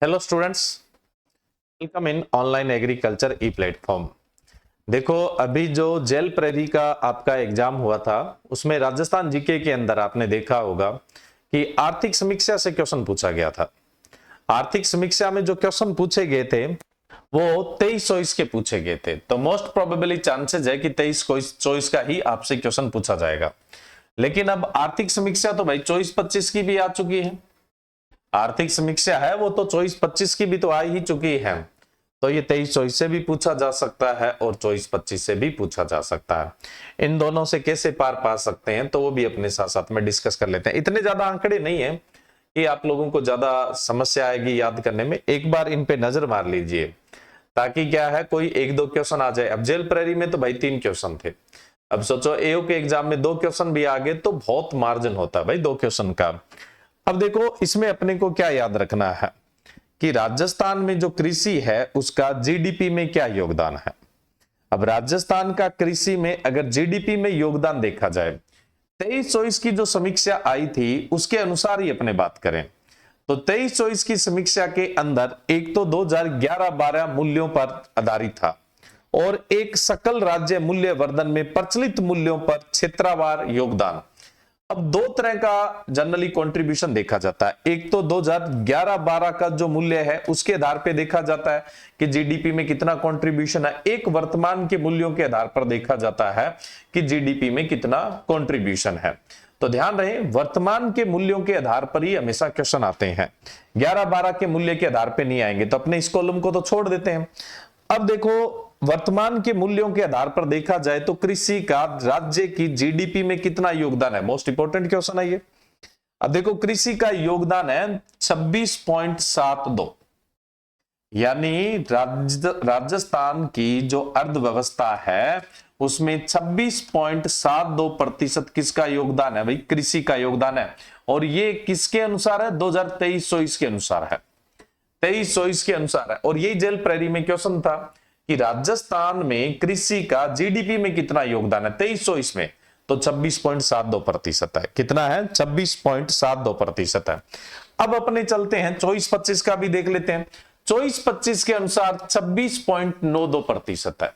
Hello students, welcome in online agriculture E platform. देखो, अभी जो जेल प्रेरी का आपका एग्जाम हुआ था उसमें राजस्थान जीके के अंदर आपने देखा होगा कि आर्थिक समीक्षा से क्वेश्चन पूछा गया था। आर्थिक समीक्षा में जो क्वेश्चन पूछे गए थे वो 23 चॉइस के पूछे गए थे, तो मोस्ट प्रोबेबली चांसेस है कि 23 चॉइस का ही आपसे क्वेश्चन पूछा जाएगा। लेकिन अब आर्थिक समीक्षा तो भाई 24-25 की भी आ चुकी है। आर्थिक समीक्षा है वो तो 24-25 की भी तो आ ही चुकी है, तो ये 23 चॉइस से भी पूछा जा सकता है और 24-25 से भी पूछा जा सकता है। इन दोनों से कैसे पार पा सकते हैं तो वो भी अपने साथ साथ में डिस्कस कर लेते हैं। इतने ज्यादा आंकड़े नहीं है कि आप लोगों को ज्यादा समस्या आएगी याद करने में। एक बार इन पे नजर मार लीजिए ताकि क्या है, कोई एक दो क्वेश्चन आ जाए। अब जेल प्रेरी में तो भाई 3 क्वेश्चन थे, अब सोचो एओ के एग्जाम में 2 क्वेश्चन भी आ गए तो बहुत मार्जिन होता है भाई 2 क्वेश्चन का। अब देखो, इसमें अपने को क्या याद रखना है कि राजस्थान में जो कृषि है उसका जीडीपी में क्या योगदान है। अब राजस्थान का कृषि में अगर जीडीपी में योगदान देखा जाए, 23 चॉइस की जो समीक्षा आई थी उसके अनुसार ही अपने बात करें तो 23 चॉइस की समीक्षा के अंदर एक तो 2011-12 मूल्यों पर आधारित था और एक सकल राज्य मूल्य वर्धन में प्रचलित मूल्यों पर क्षेत्रवार योगदान। अब दो तरह का जनरली कंट्रीब्यूशन देखा जाता है। एक तो 2011-12 का जो मूल्य है उसके आधार पे देखा जाता है कि जीडीपी में कितना कंट्रीब्यूशन है। एक वर्तमान के मूल्यों के आधार पर देखा जाता है कि जीडीपी में कितना कंट्रीब्यूशन है। तो ध्यान रहे, वर्तमान के मूल्यों के आधार पर ही हमेशा क्वेश्चन आते हैं, 11-12 के मूल्य के आधार पर नहीं आएंगे। तो अपने इस कॉलम को तो छोड़ देते हैं। अब देखो, वर्तमान के मूल्यों के आधार पर देखा जाए तो कृषि का राज्य की जीडीपी में कितना योगदान है, मोस्ट इंपोर्टेंट क्वेश्चन है ये। अब देखो, कृषि का योगदान है 26.72, यानी राजस्थान की जो अर्थव्यवस्था है उसमें 26.72% किसका योगदान है भाई, कृषि का योगदान है। और ये किसके अनुसार है, 2023-24 के अनुसार है, 23 चॉइस के अनुसार है। और यही जेल प्रेरी में क्वेश्चन था कि राजस्थान में कृषि का जीडीपी में कितना योगदान है 23 चॉइस में, तो 26.72% है। कितना है, 26.72% है। अब अपने चलते हैं 24-25 का भी देख लेते हैं। 24-25 के अनुसार 26.92% है।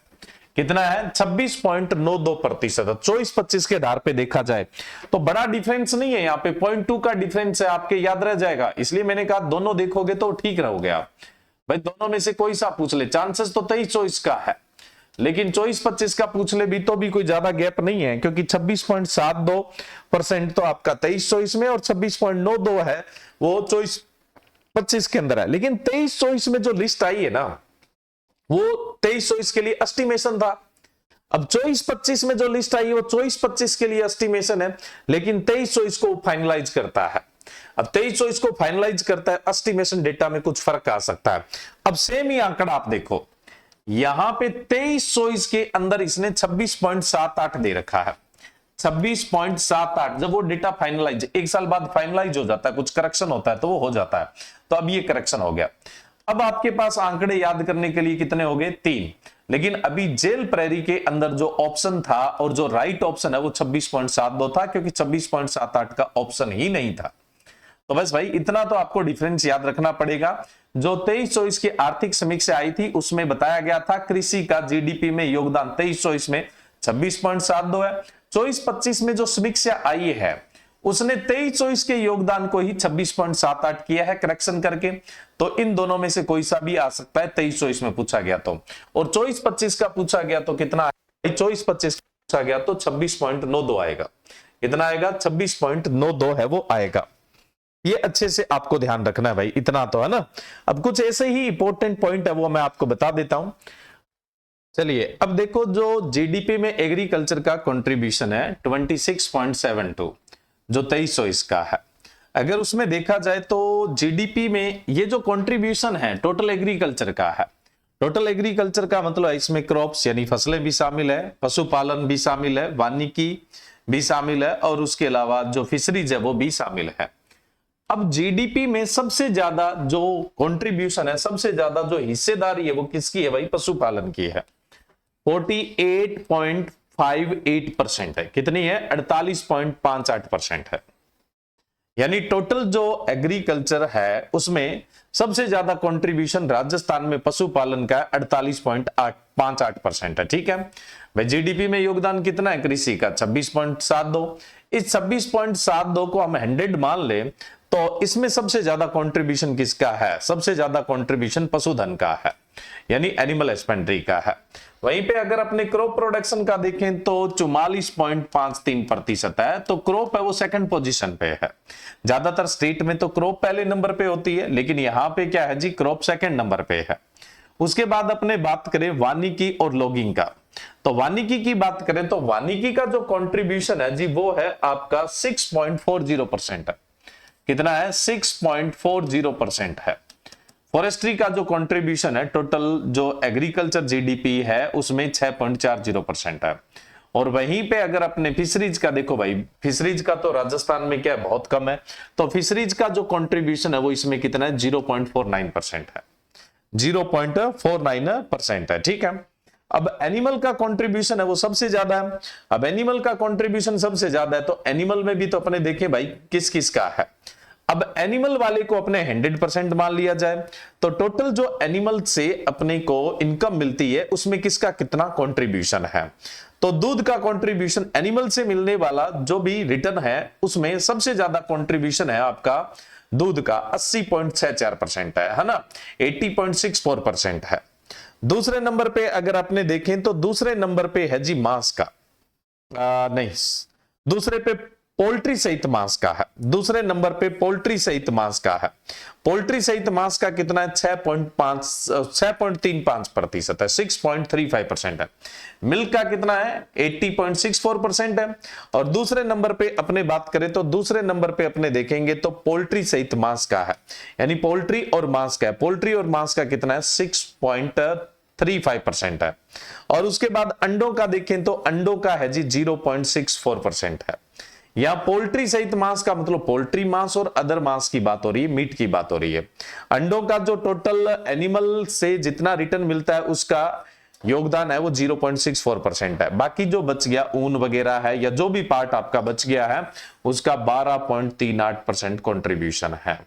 कितना है, 26.92%। 24-25 के आधार पे देखा जाए तो बड़ा डिफरेंस नहीं है, यहाँ पे 0.2 का डिफरेंस है, आपके याद रह जाएगा। इसलिए मैंने कहा दोनों देखोगे तो ठीक रहोगे आप भाई, दोनों में से कोई सा पूछ ले। चांसेस तो 23 चॉइस का है, लेकिन 24-25 का पूछ ले भी तो भी कोई ज्यादा गैप नहीं है, क्योंकि 26.72% तो आपका 23 चॉइस में और 26.92 है वो 24-25 के अंदर है। लेकिन 23 चॉइस में जो लिस्ट आई है ना वो 23 चॉइस के लिए एस्टिमेशन था। अब 24-25 में जो लिस्ट आई है वो 24-25 के लिए एस्टिमेशन है, लेकिन 23 चॉइस को फाइनलाइज करता है। अब 23 चॉइस को फाइनलाइज करता है, एस्टिमेशन डेटा में कुछ फर्क आ सकता है। अब सेम ही आंकड़ा आप देखो, यहां पे 23 चॉइस के अंदर इसने 26.78 दे रखा है। 26.78 जब वो डेटा फाइनलाइज, एक साल बाद फाइनलाइज हो जाता है, कुछ करेक्शन होता है तो वो हो जाता है। तो अब ये करेक्शन हो गया। अब आपके पास आंकड़े याद करने के लिए कितने हो गए, 3। लेकिन अभी जेल प्रेरी के अंदर जो ऑप्शन था और जो राइट ऑप्शन है वो 26.72 था, क्योंकि 26.78 का ऑप्शन ही नहीं था। तो बस भाई इतना तो आपको डिफरेंस याद रखना पड़ेगा। जो 23 चॉइस की आर्थिक समीक्षा आई थी उसमें बताया गया था कृषि का जीडीपी में योगदान 23 चॉइस में 26.72 है। 24-25 में जो समीक्षा आई है उसने 23 चॉइस के योगदान को ही 26.78 किया है करेक्शन करके। तो इन दोनों में से कोई सा भी आ सकता है 23 चॉइस में पूछा गया तो। और 24-25 का पूछा गया तो कितना, 24-25 पूछा गया तो 26.92 आएगा। कितना आएगा, 26.92 है वो आएगा। ये अच्छे से आपको ध्यान रखना है भाई, इतना तो है ना। अब कुछ ऐसे ही इंपॉर्टेंट पॉइंट है वो मैं आपको बता देता हूं। चलिए, अब देखो, जो जीडीपी में एग्रीकल्चर का कंट्रीब्यूशन है 26.72, जो 23 चॉइस का है, अगर उसमें देखा जाए तो जीडीपी में ये जो कंट्रीब्यूशन है टोटल एग्रीकल्चर का है। टोटल एग्रीकल्चर का मतलब है इसमें क्रॉप्स यानी फसलें भी शामिल है, पशुपालन भी शामिल है, वानिकी भी शामिल है और उसके अलावा जो फिशरीज है वो भी शामिल है। अब जीडीपी में सबसे ज्यादा जो कंट्रीब्यूशन है, सबसे ज्यादा जो हिस्सेदारी है वो किसकी है भाई, पशुपालन की है। 48.58% है। कितनी है, 48.58% है। यानी टोटल जो एग्रीकल्चर है उसमें सबसे ज्यादा कंट्रीब्यूशन राजस्थान में पशुपालन का 48.58% है। ठीक है भाई, जीडीपी में योगदान कितना है कृषि का? 26.72। इस 26.72 को हम 100 मान ले तो इसमें सबसे ज्यादा कंट्रीब्यूशन किसका है? सबसे ज्यादा कंट्रीब्यूशन पशुधन का है, यानी एनिमल हस्बेंड्री का है। वहीं पे अगर अपने क्रॉप प्रोडक्शन का देखें तो 44.53% है, तो क्रॉप है वो सेकंड पोजीशन पे है। ज्यादातर स्टेट में तो क्रॉप पहले नंबर पे होती है, लेकिन यहाँ पे क्या है जी, क्रॉप सेकंड नंबर पे है। उसके बाद अपने बात करें वानिकी और लॉगिंग का, तो वानिकी की बात करें तो वानिकी का जो कंट्रीब्यूशन है जी वो है आपका 6.40% है। कितना है? 6.40% है। फॉरेस्ट्री का जो कंट्रीब्यूशन है टोटल जो एग्रीकल्चर जीडीपी है उसमें 6.40% है। और वहीं पे अगर अपने फिशरीज का देखो भाई, फिशरीज का तो राजस्थान में क्या है, बहुत कम है, तो फिशरीज का जो कंट्रीब्यूशन है वो इसमें कितना है? 0.49% है। 0.49% है। ठीक है, अब एनिमल का कंट्रीब्यूशन है वो सबसे ज्यादा है। अब एनिमल का कंट्रीब्यूशन सबसे ज्यादा है तो एनिमल में भी तो अपने देखें भाई किस किस का है। अब एनिमल वाले को अपने 100% मान लिया जाए तो टोटल जो एनिमल से अपने को इनकम मिलती है उसमें किसका कितना कंट्रीब्यूशन है? तो दूध का कंट्रीब्यूशन एनिमल से मिलने वाला जो भी रिटर्न है उसमें सबसे ज्यादा कंट्रीब्यूशन है आपका दूध का 80.64% है ना, 80.64% है। दूसरे नंबर पे अगर आपने देखें तो दूसरे नंबर पे है जी मांस का, नहीं, दूसरे पे पोल्ट्री सहित मांस का है। दूसरे नंबर पे पोल्ट्री सहित मांस का है। पोल्ट्री सहित मांस का कितना है? 6.35% है, 6.35% है। मिल्क का कितना है? 80.64% है। और दूसरे नंबर पे अपने बात करें तो दूसरे नंबर पे अपने देखेंगे तो पोल्ट्री सहित मांस का है, यानी पोल्ट्री और मांस का है। पोल्ट्री और मांस का कितना है? 6.35% है। और उसके बाद अंडों का देखें तो अंडों का है जी 0.64% है। यहां पोल्ट्री सहित मांस का मतलब पोल्ट्री मांस और अदर मांस की बात हो रही है, मीट की बात हो रही है। अंडों का जो टोटल एनिमल से जितना रिटर्न मिलता है उसका योगदान है वो 0.64% है। बाकी जो बच गया ऊन वगैरह है या जो भी पार्ट आपका बच गया है उसका 12.38% कंट्रीब्यूशन है।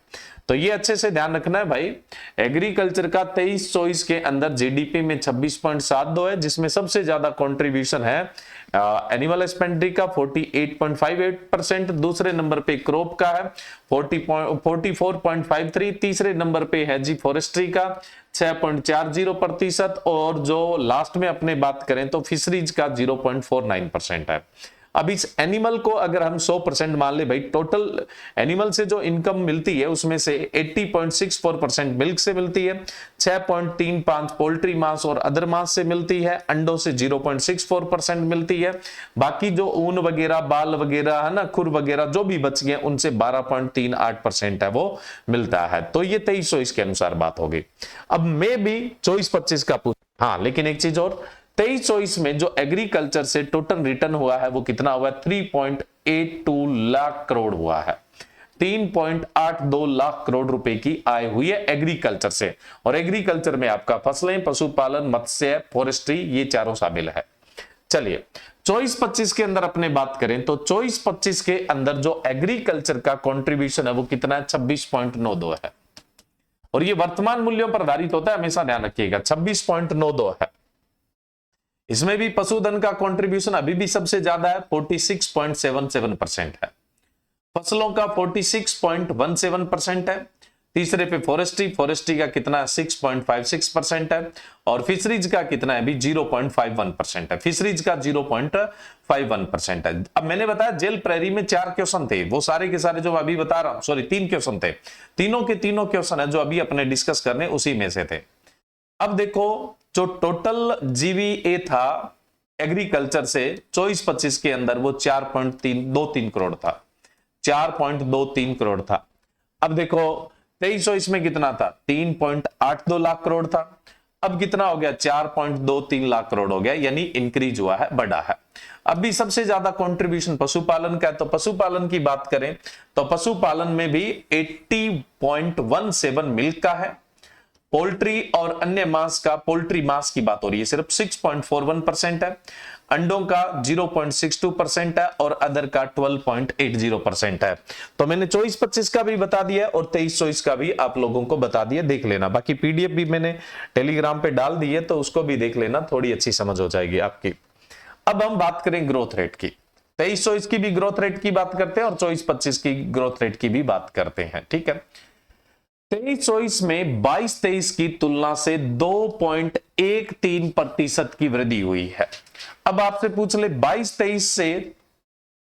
तो ये अच्छे से ध्यान रखना है भाई। एग्रीकल्चर का 23-24 के अंदर जीडीपी में 26.72 है, जिसमें सबसे ज्यादा कंट्रीब्यूशन है एनिमल हस्बेंड्री का 48.58%, दूसरे नंबर पे क्रॉप का है 44.53, तीसरे नंबर पे है जी फॉरेस्ट्री का 6.40%, और जो लास्ट में अपने बात करें तो फिशरीज का 0.49% है। अब इस एनिमल को अगर हम 100% मान ले भाई, टोटल एनिमल से जो इनकम मिलती है उसमें से 80.64% मिल्क से मिलती है, 6.35 पोल्ट्री मांस और अदर मांस से मिलती है, अंडों से 0.64% मिलती है, बाकी जो ऊन वगैरह बाल वगैरह है ना, खुर वगैरह जो भी बच गए उनसे 12.38% है वो मिलता है। तो ये 23-24 के अनुसार बात होगी। अब मैं भी 24-25 का पूछ, हाँ लेकिन एक चीज और, 23-24 में जो एग्रीकल्चर से टोटल रिटर्न हुआ है वो कितना हुआ है? 3.82 लाख करोड़ हुआ है। 3.82 लाख करोड़ रुपए की आय हुई है एग्रीकल्चर से। और एग्रीकल्चर में आपका फसलें, पशुपालन, मत्स्य, फॉरेस्ट्री ये चारों शामिल है। चलिए 24-25 के अंदर अपने बात करें तो 24-25 के अंदर जो एग्रीकल्चर का कंट्रीब्यूशन है वो कितना है? 26.92 है। और ये वर्तमान मूल्यों पर आधारित होता है, हमेशा ध्यान रखिएगा, 26.92 है। इसमें भी पशुधन का कंट्रीब्यूशन अभी भी सबसे ज्यादा है, 46.77% है। फसलों का 46.17% है। तीसरे पे फॉरेस्ट्री का कितना है? 6.56% है। और फिशरीज का कितना है? अभी 0.51% है। फिशरीज का 0.51% है। अब मैंने बताया जेल प्रेरी में 4 क्वेश्चन थे, वो सारे के सारे जो अभी बता रहा हूं, सॉरी 3 क्वेश्चन थे, तीनों के तीनों क्वेश्चन है जो अभी अपने डिस्कस करने उसी में से थे। अब देखो जो टोटल जीवीए था एग्रीकल्चर से 24-25 के अंदर वो 4.23 करोड़ था, 4.23 करोड़ था। अब देखो 23-24 में कितना था? 3.82 लाख करोड़ था। अब कितना हो गया? 4.23 लाख करोड़ हो गया, यानी इंक्रीज हुआ है, बढ़ा है। अब भी सबसे ज्यादा कंट्रीब्यूशन पशुपालन का है, तो पशुपालन की बात करें तो पशुपालन में भी 80.17 मिल्क का है। पोल्ट्री और अन्य मांस का, पोल्ट्री मांस की बात हो रही है, सिर्फ 6.41% है। अंडों का 0.62% है और अदर का 12.80% है। तो मैंने 24-25 का भी बता दिया और 23-24 का भी आप लोगों को बता दिया, देख लेना। बाकी पीडीएफ भी मैंने टेलीग्राम पे डाल दी है, तो उसको भी देख लेना, थोड़ी अच्छी समझ हो जाएगी आपकी। अब हम बात करें ग्रोथ रेट की। 23-24 की भी ग्रोथ रेट की बात करते हैं और 24-25 की ग्रोथ रेट की भी बात करते हैं, ठीक है। 23-24 में 22-23 की तुलना से 2.13% की वृद्धि हुई है। अब आपसे पूछ ले 22-23 से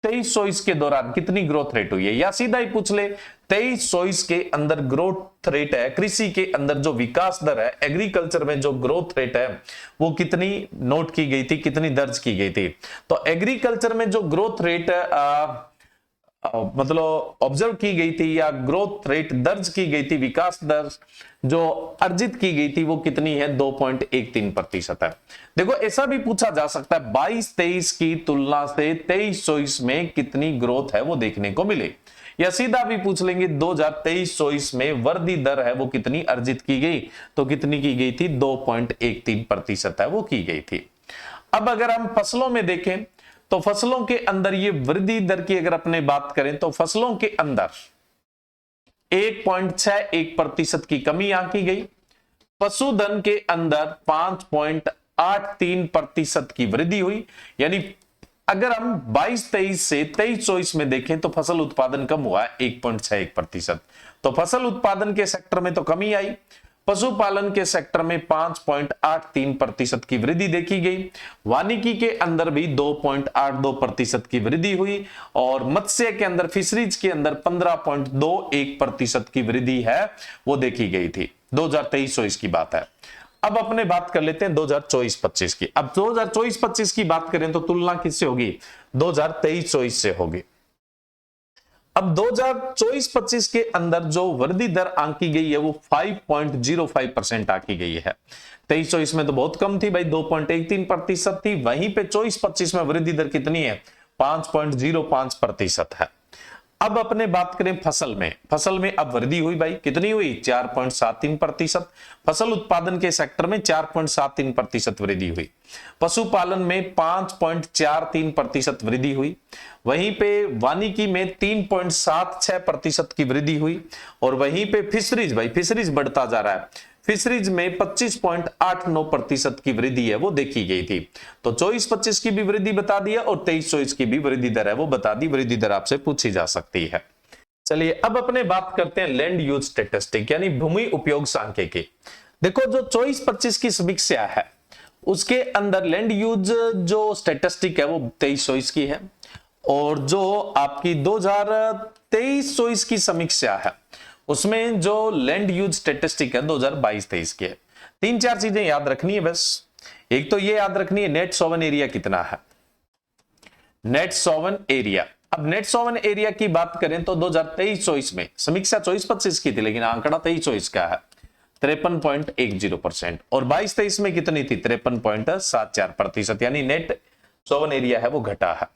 23-24 के दौरान कितनी ग्रोथ रेट हुई है, या सीधा ही पूछ ले 23-24 के अंदर ग्रोथ रेट है, कृषि के अंदर जो विकास दर है, एग्रीकल्चर में जो ग्रोथ रेट है वो कितनी नोट की गई थी, कितनी दर्ज की गई थी। तो एग्रीकल्चर में जो ग्रोथ रेट मतलब ऑब्जर्व की गई थी या ग्रोथ रेट दर्ज की गई थी, विकास दर जो अर्जित की गई थी वो कितनी है, 2.13% है। देखो ऐसा भी पूछा जा सकता है 22-23 की तुलना से 23-24 में कितनी ग्रोथ है वो देखने को मिले, या सीधा भी पूछ लेंगे 2023-24 में वृद्धि दर है वो कितनी अर्जित की गई, तो कितनी की गई थी, 2.13% है वो की गई थी। अब अगर हम फसलों में देखें तो फसलों के अंदर ये वृद्धि दर की अगर अपने बात करें तो फसलों के अंदर 1.61% की कमी आंकी गई, पशुधन के अंदर 5.83% की वृद्धि हुई। यानी अगर हम 22-23 से 23-24 में देखें तो फसल उत्पादन कम हुआ है 1.61%, तो फसल उत्पादन के सेक्टर में तो कमी आई, पशुपालन के सेक्टर में 5.83% की वृद्धि देखी गई, वानिकी के अंदर भी 2.82% की वृद्धि हुई, और मत्स्य के अंदर, फिशरीज के अंदर 15.21% की वृद्धि है वो देखी गई थी। 2023-24 की बात है। अब अपने बात कर लेते हैं 2024-25 की। अब 2024-25 की बात करें तो तुलना किससे होगी, 2023-24 से होगी। अब 2024-25 के अंदर जो वृद्धि दर आंकी गई है वो 5.05% आंकी गई है। 23-24 में तो बहुत कम थी भाई, 2.13% थी, वहीं पे 24-25 में वृद्धि दर कितनी है, 5.05% है। अब अपने बात करें फसल में, फसल में अब वृद्धि हुई भाई, कितनी हुई, 4.73%। फसल उत्पादन के सेक्टर में 4.73% वृद्धि हुई, पशुपालन में 5.43% वृद्धि हुई, वहीं पे वानिकी में 3.76% की वृद्धि हुई, और वहीं पे फिशरीज, भाई फिशरीज बढ़ता जा रहा है, फिशरीज में 25.89% की वृद्धि है वो देखी गई थी। तो 24-25 की भी वृद्धि बता दिया और 23-24 की भी वृद्धि दर है वो बता दी, वृद्धि दर आपसे पूछी जा सकती है। चलिए अब अपने बात करते हैं लैंड यूज स्टैटिस्टिक यानी भूमि उपयोग सांख्यिकी। देखो जो 24-25 की समीक्षा है उसके अंदर लैंड यूज जो स्टैटिस्टिक है वो 23-24 की है, और जो आपकी 2023-24 की समीक्षा है उसमें जो लैंड यूज स्टैटिस्टिक है 2022-23 की है। 3-4 चीजें याद रखनी है बस। एक तो ये याद रखनी है नेट सोवन एरिया कितना है, नेट सोवन एरिया। अब नेट सोवन एरिया की बात करें तो 2023-24 में समीक्षा 24-25 की थी लेकिन आंकड़ा 23-24 का है 53.10%, और 22-23 में कितनी थी, 53.74%, यानी नेट सोवन एरिया है वो घटा है।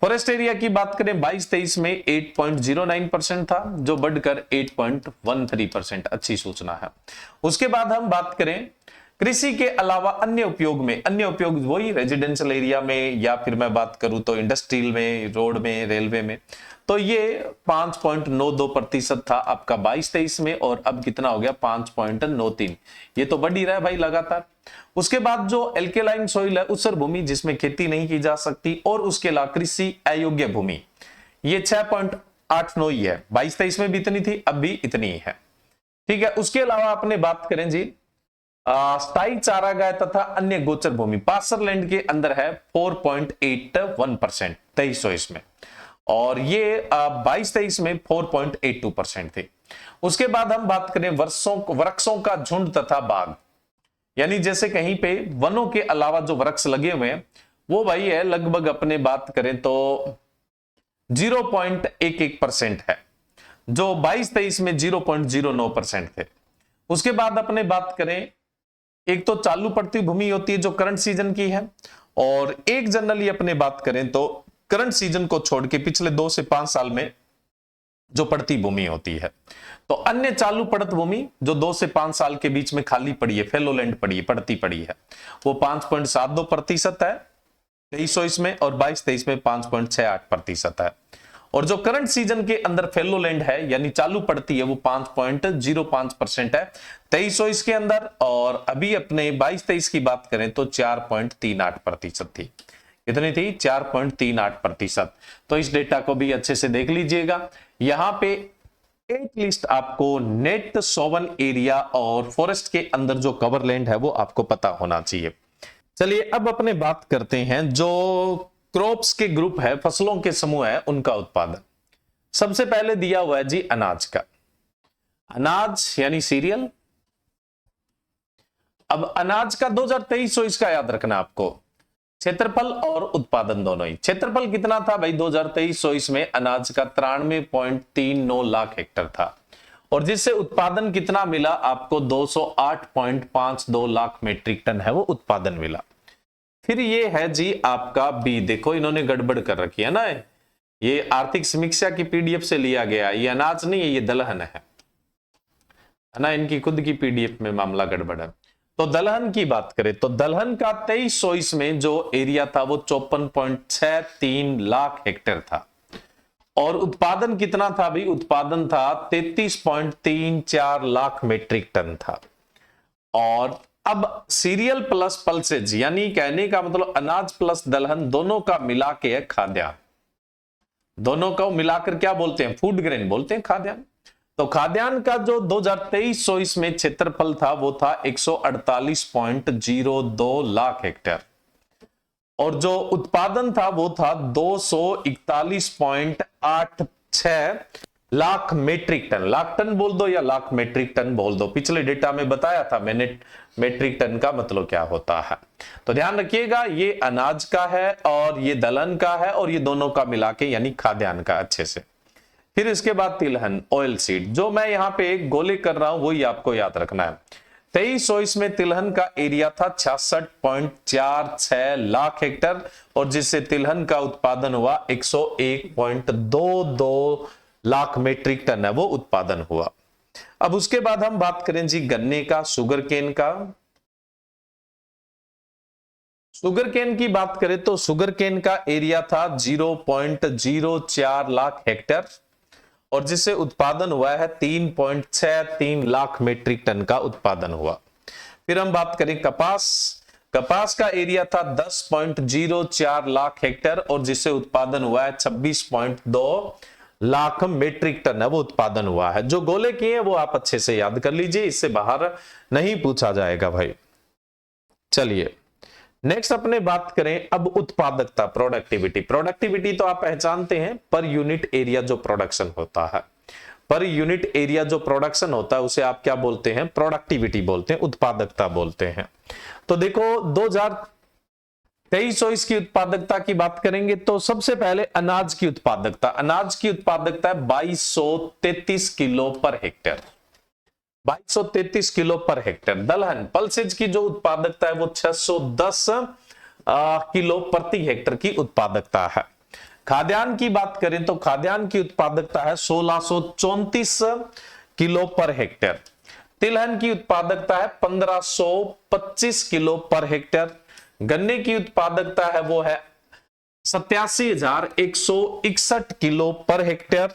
फॉरेस्ट एरिया की बात करें 22-23 में 8.09% था जो बढ़कर 8.13%, अच्छी सूचना है। उसके बाद हम बात करें कृषि के अलावा अन्य उपयोग में, अन्य उपयोग वही रेजिडेंशियल एरिया में, या फिर मैं बात करूं तो इंडस्ट्रियल में, रोड में, रेलवे में, तो ये 5.92% था आपका 22-23 में, और अब कितना हो गया 5.93, ये तो बढ़ ही रहा है भाई लगातार। उसके बाद जो एल्केलाइन सॉइल है, ऊसर भूमि जिसमें खेती नहीं की जा सकती, और उसके अलावा कृषि अयोग्य भूमि, ये 6.89 ही है, 22-23 में भी इतनी थी, अब भी इतनी ही है, ठीक है। उसके अलावा अपने बात करें जी स्थायी चारागाह तथा अन्य गोचर भूमि, पास्चर लैंड के अंदर है 4.81% 23-24 में, और ये 22-23 में 4.82% थे। उसके बाद हम बात करें वृक्षों का झुंड तथा बाग, यानी जैसे कहीं पे वनों के अलावा जो वृक्ष लगे हुए हैं वो भाई है लगभग अपने बात करें तो 0.11% है, जो 22-23 में 0.09% थे। उसके बाद अपने बात करें एक तो चालू पड़ती भूमि होती है जो करंट सीजन की है, और एक जनरली अपने बात करें तो करंट सीजन को छोड़ के पिछले 2 से 5 साल में जो पड़ती भूमि होती है। तो अन्य चालू पड़त भूमि जो 2 से 5 साल के बीच में खाली पड़ी है, फेलोलैंड पड़ी है, पड़ती पड़ी है, वो 5.72% है, 23-24 में और 22-23 में 5.68% है। और जो करंट सीजन के अंदर फेलो लैंड है यानी चालू पड़ती है वो 5.05% है 23-24 के अंदर, और अभी अपने 22-23 की बात करें तो 4.38% थी। कितनी थी? 4.38%। तो इस डेटा को भी अच्छे से देख लीजिएगा। यहां पे एटलीस्ट आपको नेट सोवन एरिया और फॉरेस्ट के अंदर जो कवर लैंड है वो आपको पता होना चाहिए। चलिए अब अपने बात करते हैं जो क्रॉप्स के ग्रुप है, फसलों के समूह है, उनका उत्पादन। सबसे पहले दिया हुआ है जी अनाज का, अनाज यानी सीरियल। अब अनाज का 2023-24 का याद रखना आपको, क्षेत्रफल और उत्पादन दोनों ही। क्षेत्रफल कितना था भाई 2023-24 में? अनाज का 93.39 लाख हेक्टेयर था, और जिससे उत्पादन कितना मिला आपको? 208.52 लाख मेट्रिक टन है वो उत्पादन मिला। फिर ये है जी आपका बी, देखो इन्होंने गड़बड़ कर रखी है ना, ये आर्थिक समीक्षा की पीडीएफ से लिया गया, ये अनाज नहीं है, ये दलहन है ना, इनकी खुद की पीडीएफ में मामला गड़बड़ है। तो दलहन की बात करें तो दलहन का 23-24 में जो एरिया था वो 54.63 लाख हेक्टेयर था, और उत्पादन कितना था भाई? उत्पादन था 33.34 लाख मेट्रिक टन था। और अब सीरियल प्लस पल्सेज यानी कहने का मतलब अनाज प्लस दलहन दोनों का मिला के है खाद्यान्न, दोनों को मिलाकर क्या बोलते हैं? फूड ग्रेन बोलते हैं, खाद्यान्न। तो खाद्यान्न का जो 2023-24 में क्षेत्रफल था वो था 148.02 लाख हेक्टेयर, और जो उत्पादन था वो था 241.86 lakh metric ton. Lakh ton बोल दो या लाख मेट्रिक टन बोल दो, पिछले डेटा में बताया था मैंने मेट्रिक टन का मतलब क्या होता है। तो ध्यान रखिएगा, ये अनाज का है और ये दलहन का है, और ये दोनों का मिला के यानी खाद्यान्न का अच्छे से। फिर इसके बाद तिलहन, ऑयल सीड, जो मैं यहां पे एक गोले कर रहा हूं वही आपको याद रखना है। 23-24 में तिलहन का एरिया था 66.46 लाख हेक्टेयर, और जिससे तिलहन का उत्पादन हुआ 101.22 लाख मेट्रिक टन है वो उत्पादन हुआ। अब उसके बाद हम बात करें जी गन्ने का, शुगर केन का। शुगर केन की बात करें तो शुगर केन का एरिया था 0.04 लाख हेक्टेयर, और जिससे उत्पादन हुआ है 3.63 लाख मेट्रिक टन का उत्पादन हुआ। फिर हम बात करें कपास, कपास का एरिया था 10.04 लाख हेक्टेयर, और जिससे उत्पादन हुआ है 26.2 लाख मेट्रिक टन है वो उत्पादन हुआ है। जो गोले किए हैं वो आप अच्छे से याद कर लीजिए, इससे बाहर नहीं पूछा जाएगा भाई। चलिए नेक्स्ट अपने बात करें अब उत्पादकता, प्रोडक्टिविटी। प्रोडक्टिविटी तो आप पहचानते हैं, पर यूनिट एरिया जो प्रोडक्शन होता है, पर यूनिट एरिया जो प्रोडक्शन होता है उसे आप क्या बोलते हैं? प्रोडक्टिविटी बोलते हैं, उत्पादकता बोलते हैं। तो देखो 2023-24 की उत्पादकता की बात करेंगे तो सबसे पहले अनाज की उत्पादकता, अनाज की उत्पादकता है 2233 kilo per hectare, 2233 kilo per hectare. दलहन पल्सेज की जो उत्पादकता है वो 610 किलो प्रति हेक्टेयर की उत्पादकता है। खाद्यान्न की बात करें तो खाद्यान्न की उत्पादकता है 1634 किलो पर हेक्टेयर। तिलहन की उत्पादकता है 1525 किलो पर हेक्टेयर। गन्ने की उत्पादकता है वो है 87,161 किलो पर हेक्टेयर,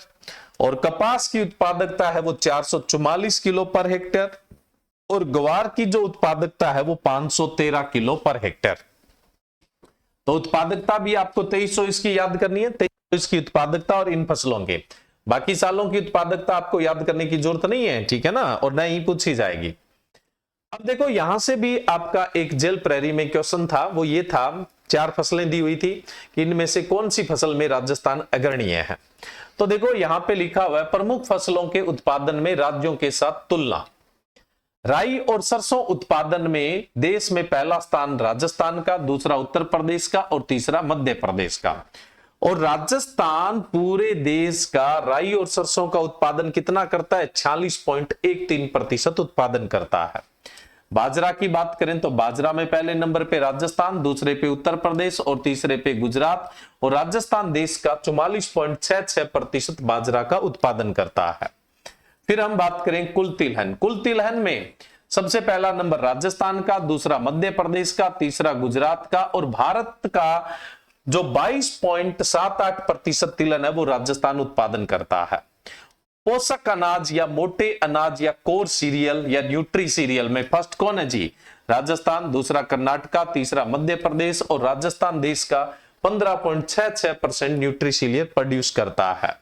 और कपास की उत्पादकता है वो 444 किलो पर हेक्टेयर, और ग्वार की जो उत्पादकता है वो 513 किलो पर हेक्टेयर। तो उत्पादकता भी आपको 23-24 की याद करनी है, 23-24 की उत्पादकता और इन फसलों के। बाकी सालों की उत्पादकता आपको याद करने की जरूरत नहीं है, ठीक है ना, और न ही पूछी जाएगी। अब देखो यहां से भी आपका एक जेल प्रेरी में क्वेश्चन था, वो ये था, 4 फसलें दी हुई थी कि इनमें से कौन सी फसल में राजस्थान अग्रणीय है। तो देखो यहां पे लिखा हुआ है प्रमुख फसलों के उत्पादन में राज्यों के साथ तुलना। राई और सरसों उत्पादन में देश में पहला स्थान राजस्थान का, दूसरा उत्तर प्रदेश का और तीसरा मध्य प्रदेश का। और राजस्थान पूरे देश का राई और सरसों का उत्पादन कितना करता है? 46.13% उत्पादन करता है। बाजरा की बात करें तो बाजरा में पहले नंबर पे राजस्थान, दूसरे पे उत्तर प्रदेश और तीसरे पे गुजरात, और राजस्थान देश का 44.66% बाजरा का उत्पादन करता है। फिर हम बात करें कुल तिलहन, कुल तिलहन में सबसे पहला नंबर राजस्थान का, दूसरा मध्य प्रदेश का, तीसरा गुजरात का, और भारत का जो 22.78% तिलहन है वो राजस्थान उत्पादन करता है। पोषक अनाज या मोटे अनाज या कोर सीरियल या न्यूट्री सीरियल में फर्स्ट कौन है जी? राजस्थान, दूसरा कर्नाटका, तीसरा मध्य प्रदेश, और राजस्थान देश का 15.66% न्यूट्री सीरियल प्रोड्यूस करता है।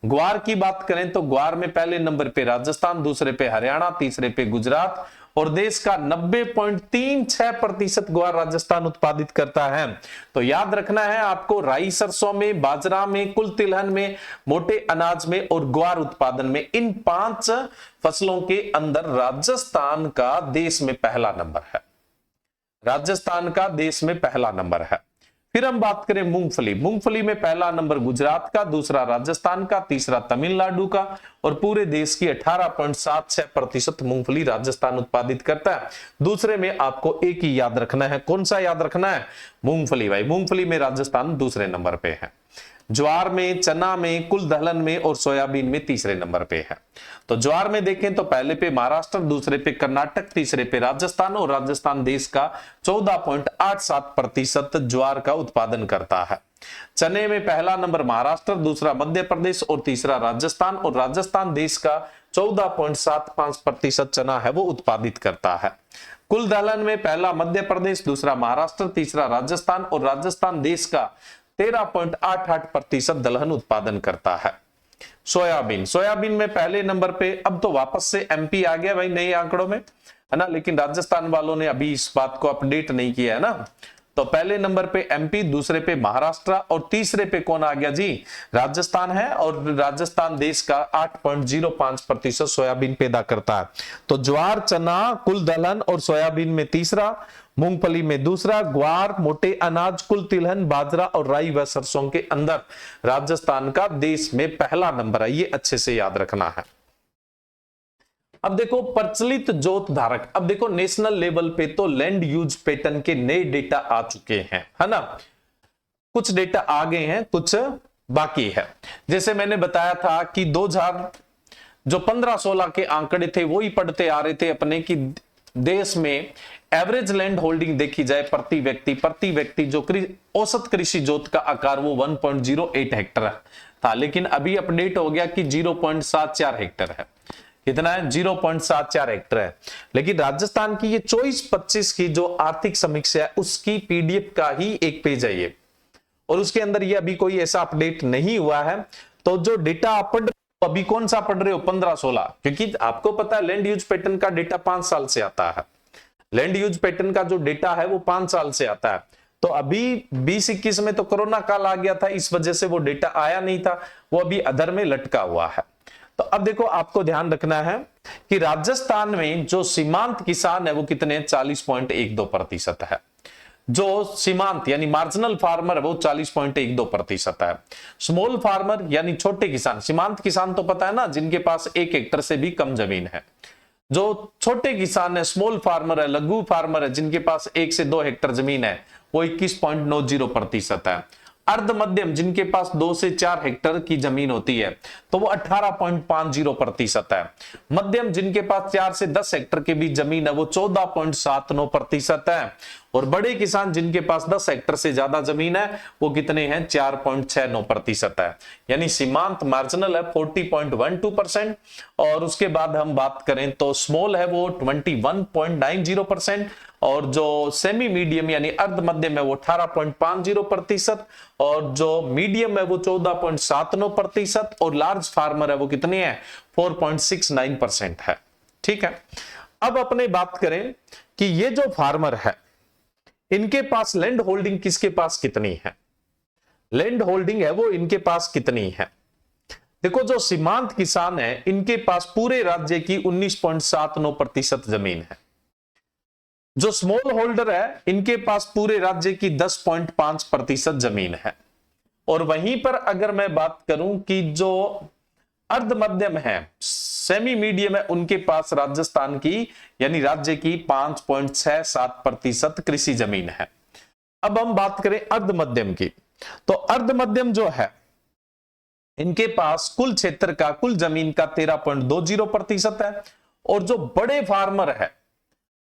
ग्वार की बात करें तो ग्वार में पहले नंबर पे राजस्थान, दूसरे पे हरियाणा, तीसरे पे गुजरात, और देश का 90.36% ग्वार राजस्थान उत्पादित करता है। तो याद रखना है आपको, राई सरसों में, बाजरा में, कुल तिलहन में, मोटे अनाज में और ग्वार उत्पादन में, इन 5 फसलों के अंदर राजस्थान का देश में पहला नंबर है। राजस्थान का देश में पहला नंबर है। फिर हम बात करें मूंगफली। मूंगफली में पहला नंबर गुजरात का, दूसरा राजस्थान का, तीसरा तमिलनाडु का, और पूरे देश की 18.76% मूंगफली राजस्थान उत्पादित करता है। दूसरे में आपको एक ही याद रखना है, कौन सा याद रखना है? मूंगफली। भाई मूंगफली में राजस्थान दूसरे नंबर पे है। ज्वार में, चना में, कुल दलहन में और सोयाबीन में तीसरे नंबर पे है। तो ज्वार में देखें तो पहले पे महाराष्ट्र, दूसरे पे कर्नाटक, तीसरे पे राजस्थान, और राजस्थान देश का 14.87% ज्वार का उत्पादन करता है। चने में पहला नंबर महाराष्ट्र, दूसरा मध्य प्रदेश और तीसरा राजस्थान, और राजस्थान देश का 14.75% चना है वो उत्पादित करता है। कुल दलहन में पहला मध्य प्रदेश, दूसरा महाराष्ट्र, तीसरा राजस्थान, और राजस्थान देश का 13.88% दलहन उत्पादन करता है। सोयाबीन, सोयाबीन में पहले नंबर पे, अब तो वापस से एमपी आ गया भाई नए आंकड़ों में, है ना, लेकिन राजस्थान वालों ने अभी इस बात को अपडेट नहीं किया है ना। तो पहले नंबर पे एमपी, दूसरे पे महाराष्ट्र, और तीसरे पे कौन आ गया जी? राजस्थान है, और राजस्थान देश का 8.05% सोयाबीन पैदा करता है। तो ज्वार, चना, कुल दलहन और सोयाबीन में तीसरा, मूंगफली में दूसरा, ग्वार, मोटे अनाज, कुल तिलहन, बाजरा और राई व सरसों के अंदर राजस्थान का देश में पहला नंबर है। ये अच्छे से याद रखना है। अब देखो प्रचलित जोत धारक, अब देखो नेशनल लेवल पे तो लैंड यूज पैटर्न के नए डेटा आ चुके हैं, है ना। कुछ डेटा आ गए हैं, कुछ बाकी है। जैसे मैंने बताया था कि 2000 जो 15-16 के आंकड़े थे वही पढ़ते आ रहे थे अपने, कि देश में एवरेज लैंड होल्डिंग देखी जाए प्रति व्यक्ति जो औसत कृषि जोत का आकार वो 1.08 हेक्टर था, लेकिन अभी अपडेट हो गया कि 0.74 हेक्टर है। कितना है? 0.74 हेक्टर है। लेकिन राजस्थान की ये 24-25 की जो आर्थिक समीक्षा है उसकी पीडीएफ का ही एक पेज है ये, और उसके अंदर ये अभी कोई ऐसा अपडेट नहीं हुआ है। तो जो डेटा आप पढ़ अभी कौन सा पढ़ रहे हो? 15-16, क्योंकि आपको पता है लैंड यूज पैटर्न का डेटा 5 साल से आता है। लैंड यूज पैटर्न का जो डेटा है वो 5 साल से आता है। तो अभी 20-21 में तो कोरोना काल आ गया था, इस वजह से वो डेटा आया नहीं था, वो अभी अधर में लटका हुआ है। तो अब देखो आपको ध्यान रखना है कि राजस्थान में जो सीमांत किसान है वो कितने? 40.12% है। जो सीमांत यानी मार्जिनल फार्मर है वो 40.12% है। स्मॉल फार्मर यानी छोटे किसान, सीमांत किसान तो पता है ना, जिनके पास 1 हेक्टर से भी कम जमीन है। जो छोटे किसान है, स्मॉल फार्मर है, लघु फार्मर है, जिनके पास 1 से 2 हेक्टर जमीन है, वो 21.90% है। अर्ध मध्यम जिनके पास 2 से 4 हेक्टर की जमीन होती है तो वो 18.50% है। मध्यम जिनके पास 4 से 10 हेक्टर के बीच जमीन है वो 14.79% है। और बड़े किसान जिनके पास 10 हेक्टर से ज्यादा जमीन है वो कितने हैं? 4.69% है। यानी सीमांत मार्जिनल है 40.12%, और उसके बाद हम बात करें तो स्मॉल है वो 21.90%, और जो सेमी मीडियम यानी अर्ध मध्यम है वो 18.50%, और जो मीडियम है वो 14.79%, और लार्ज फार्मर है वो कितने हैं? 4.69% है। ठीक है, अब अपने बात करें कि ये जो फार्मर है इनके पास लैंड होल्डिंग किसके पास कितनी है? लैंड होल्डिंग है वो इनके पास कितनी है? देखो जो सीमांत किसान है इनके पास पूरे राज्य की 19.79% जमीन है। जो स्मॉल होल्डर है इनके पास पूरे राज्य की 10.5% जमीन है। और वहीं पर अगर मैं बात करूं कि जो अर्ध मध्यम है, सेमी मीडियम है, उनके पास राजस्थान की यानी राज्य की 5.67% कृषि जमीन है। अब हम बात करें अर्ध मध्यम की, तो अर्ध मध्यम जो है इनके पास कुल क्षेत्र का, कुल जमीन का 13.20% है, और जो बड़े फार्मर है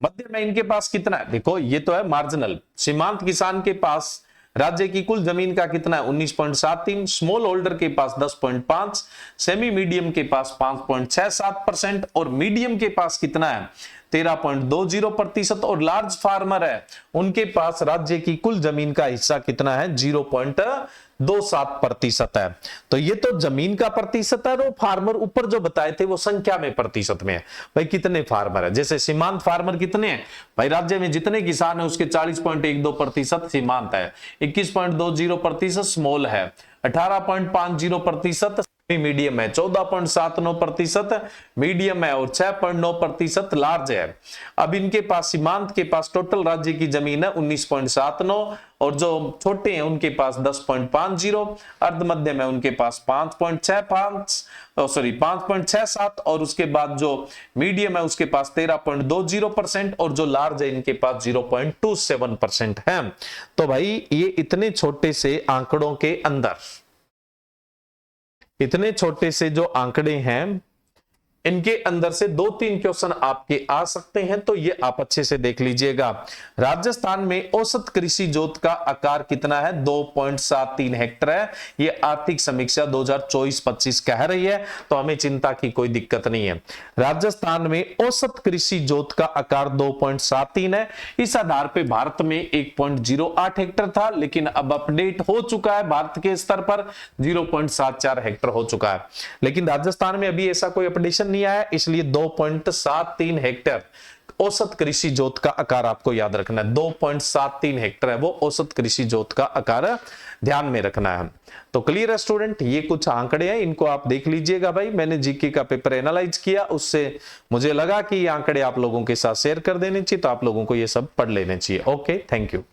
मध्य में, इनके पास कितना है? देखो ये तो है मार्जिनल। सीमांत किसान के पास राज्य की कुल जमीन का कितना है? 19.73। स्मॉल होल्डर के पास 10.5, सेमी मीडियम के पास 5.67% और मीडियम के पास कितना है? 13.20%। और लार्ज फार्मर है उनके पास राज्य की कुल जमीन का हिस्सा कितना है? 0.27% है। तो ये तो जमीन का प्रतिशत है, और फार्मर ऊपर जो बताए थे वो संख्या में प्रतिशत में है। भाई कितने फार्मर है? जैसे सीमांत फार्मर कितने हैं भाई? राज्य में जितने किसान है उसके 40.12% सीमांत है, 21.20% स्मॉल है, 18.50% मीडियम है, 14.79% मीडियम है और 6.9% लार्ज है। अब इनके पास सीमांत के पास टोटल राज्य की जमीन है 19.79 और जो छोटे हैं उनके पास 10.50, अर्ध मध्यम है उनके पास 5.67 और उसके बाद जो मीडियम है उसके पास 13.20% और जो लार्ज है इनके पास 0.27% है। तो भाई ये इतने छोटे से आंकड़ों के अंदर, इतने छोटे से जो आंकड़े हैं इनके अंदर से 2-3 क्वेश्चन आपके आ सकते हैं, तो ये आप अच्छे से देख लीजिएगा। राजस्थान में औसत कृषि जोत का आकार कितना है? 2.73 हेक्टेयर है। ये आर्थिक समीक्षा 2024-25 कह रही है, तो हमें चिंता की कोई दिक्कत नहीं है। राजस्थान में औसत कृषि जोत का आकार 2.73 है। इस आधार पे भारत में 1.08 हेक्टेयर था, लेकिन अब अपडेट हो चुका है भारत के स्तर पर 0.74 हेक्टेयर हो चुका है। लेकिन राजस्थान में अभी ऐसा कोई अपडेशन नहीं आया, इसलिए 2.73 हेक्टेयर औसत कृषि जोत का आकार आपको याद रखना है। 2.73 हेक्टेयर है वो औसत कृषि जोत का आकार, ध्यान में रखना है। तो क्लियर है स्टूडेंट? ये कुछ आंकड़े हैं, इनको आप देख लीजिएगा। भाई मैंने जीके का पेपर एनालाइज किया, उससे मुझे लगा कि ये आंकड़े आप लोगों के साथ शेयर कर देने चाहिए, तो आप लोगों को ये सब पढ़ लेने चाहिए। Okay, thank you.